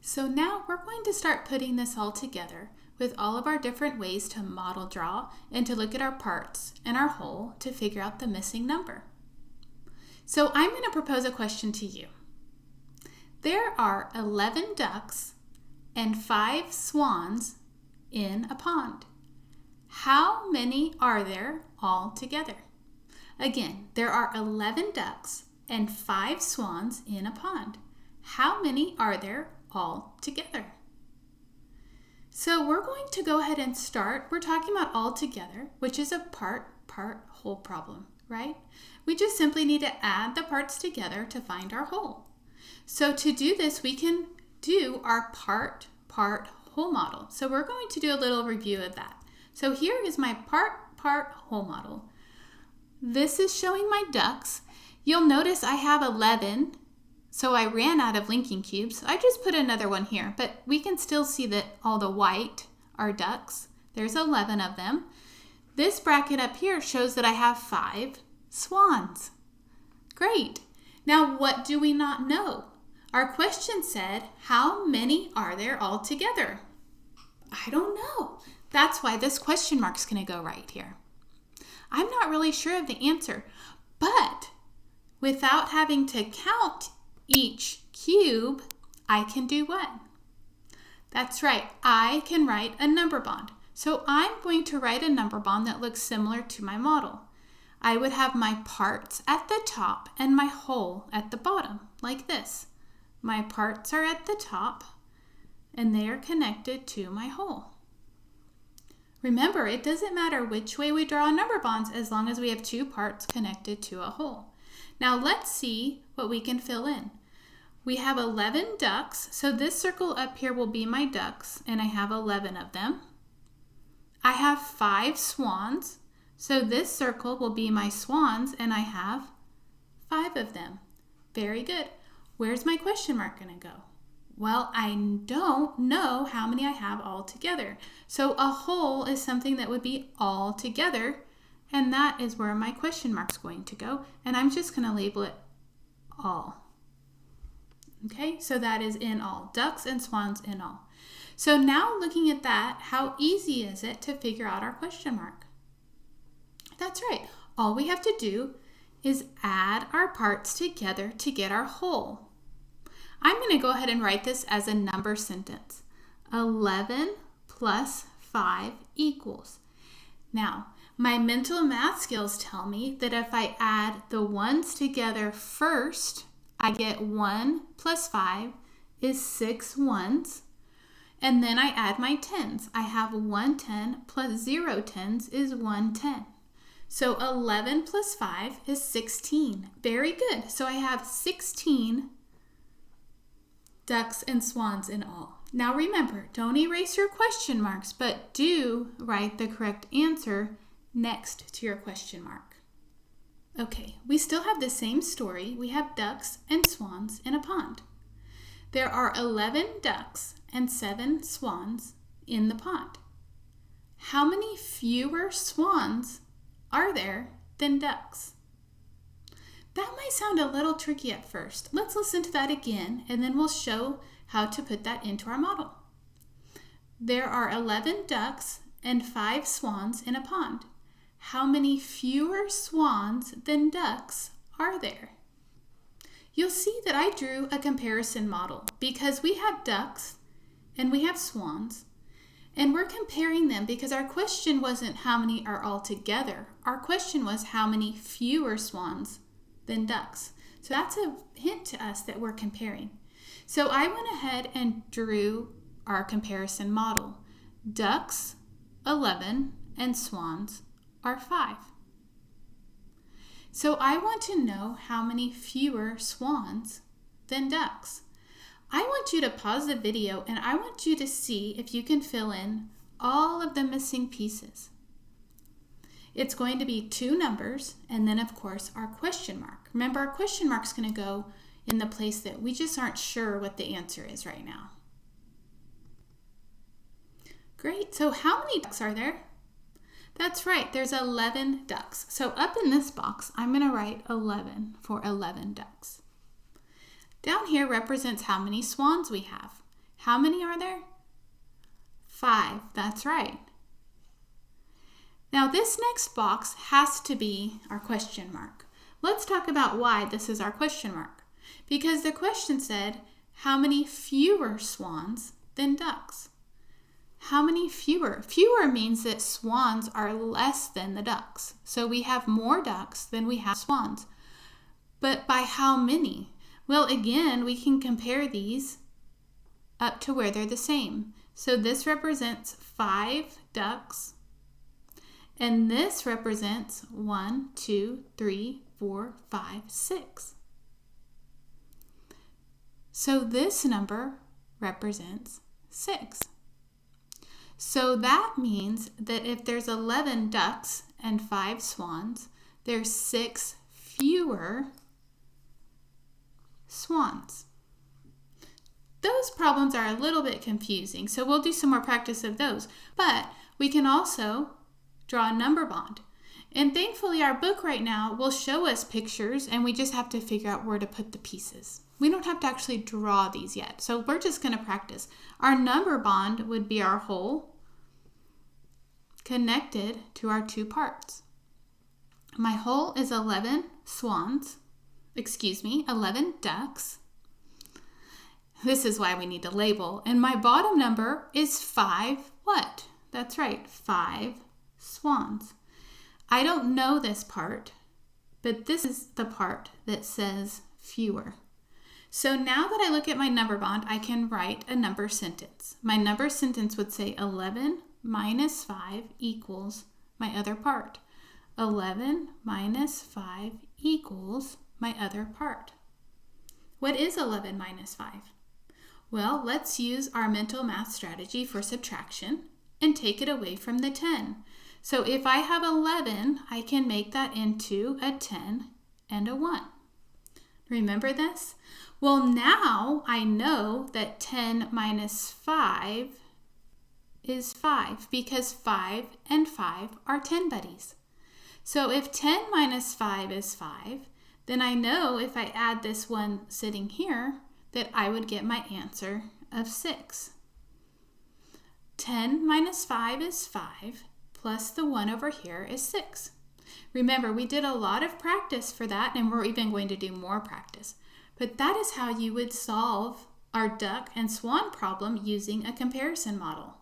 So now we're going to start putting this all together with all of our different ways to model draw and to look at our parts and our whole to figure out the missing number. So I'm going to propose a question to you. There are 11 ducks and 5 swans in a pond. How many are there all together? Again, there are 11 ducks and 5 swans in a pond. How many are there all together? So we're going to go ahead and start. We're talking about all together, which is a part, whole problem, right? We just simply need to add the parts together to find our whole. So to do this, we can do our part, whole model. So we're going to do a little review of that. So here is my part, whole model. This is showing my ducks. You'll notice I have 11, so I ran out of linking cubes. I just put another one here, but we can still see that all the white are ducks. There's 11 of them. This bracket up here shows that I have 5 swans. Great. Now, what do we not know? Our question said, how many are there all together? I don't know. That's why this question mark's going to go right here. I'm not really sure of the answer, but without having to count each cube, I can do what? That's right, I can write a number bond. So I'm going to write a number bond that looks similar to my model. I would have my parts at the top and my whole at the bottom, like this. My parts are at the top and they are connected to my whole. Remember, it doesn't matter which way we draw number bonds as long as we have 2 parts connected to a whole. Now let's see what we can fill in. We have 11 ducks, so this circle up here will be my ducks, and I have 11 of them. I have 5 swans, so this circle will be my swans, and I have 5 of them. Very good. Where's my question mark going to go? Well, I don't know how many I have all together. So a whole is something that would be all together, and that is where my question mark's going to go, and I'm just going to label it all. Okay, so that is in all. Ducks and swans in all. So now looking at that, how easy is it to figure out our question mark? That's right. All we have to do is add our parts together to get our whole. I'm going to go ahead and write this as a number sentence. 11 plus 5 equals. Now, my mental math skills tell me that if I add the ones together first, I get 1 plus 5 is 6 ones. And then I add my tens. I have 1 10 plus 0 tens is 1 10. So 11 plus 5 is 16. Very good. So I have 16 ducks and swans in all. Now remember, don't erase your question marks, but do write the correct answer next to your question mark. Okay, we still have the same story. We have ducks and swans in a pond. There are 11 ducks and 7 swans in the pond. How many fewer swans are there than ducks? That might sound a little tricky at first. Let's listen to that again, and then we'll show how to put that into our model. There are 11 ducks and 5 swans in a pond. How many fewer swans than ducks are there? You'll see that I drew a comparison model because we have ducks and we have swans, and we're comparing them because our question wasn't how many are all together. Our question was how many fewer swans than ducks. So that's a hint to us that we're comparing. So I went ahead and drew our comparison model. Ducks, 11, and swans are 5. So I want to know how many fewer swans than ducks. I want you to pause the video and I want you to see if you can fill in all of the missing pieces. It's going to be 2 numbers and then of course our question mark. Remember, our question mark is going to go in the place that we just aren't sure what the answer is right now. Great, so how many ducks are there? That's right, there's 11 ducks. So up in this box, I'm going to write 11 for 11 ducks. Down here represents how many swans we have. How many are there? 5. That's right. Now this next box has to be our question mark. Let's talk about why this is our question mark. Because the question said, how many fewer swans than ducks? How many fewer? Fewer means that swans are less than the ducks. So we have more ducks than we have swans. But by how many? Well, again, we can compare these up to where they're the same. So this represents 5 ducks. And this represents 1, 2, 3, 4, 5, 6. So this number represents 6. So that means that if there's 11 ducks and 5 swans, there's 6 fewer swans. Those problems are a little bit confusing, so we'll do some more practice of those. But we can also draw a number bond. And thankfully our book right now will show us pictures and we just have to figure out where to put the pieces. We don't have to actually draw these yet, so we're just going to practice. Our number bond would be our whole connected to our 2 parts. My whole is 11 11 ducks. This is why we need to label. And my bottom number is 5 what? That's right, 5 swans. I don't know this part, but this is the part that says fewer. So now that I look at my number bond, I can write a number sentence. My number sentence would say 11 minus 5 equals my other part. 11 minus 5 equals my other part. What is 11 minus 5? Well, let's use our mental math strategy for subtraction and take it away from the 10. So if I have 11, I can make that into a 10 and a 1. Remember this? Well, now I know that 10 minus 5 is 5 because 5 and 5 are 10 buddies. So if 10 minus 5 is 5, then I know if I add this one sitting here that I would get my answer of 6. 10 minus 5 is 5, plus the 1 over here is 6. Remember, we did a lot of practice for that, and we're even going to do more practice. But that is how you would solve our duck and swan problem using a comparison model.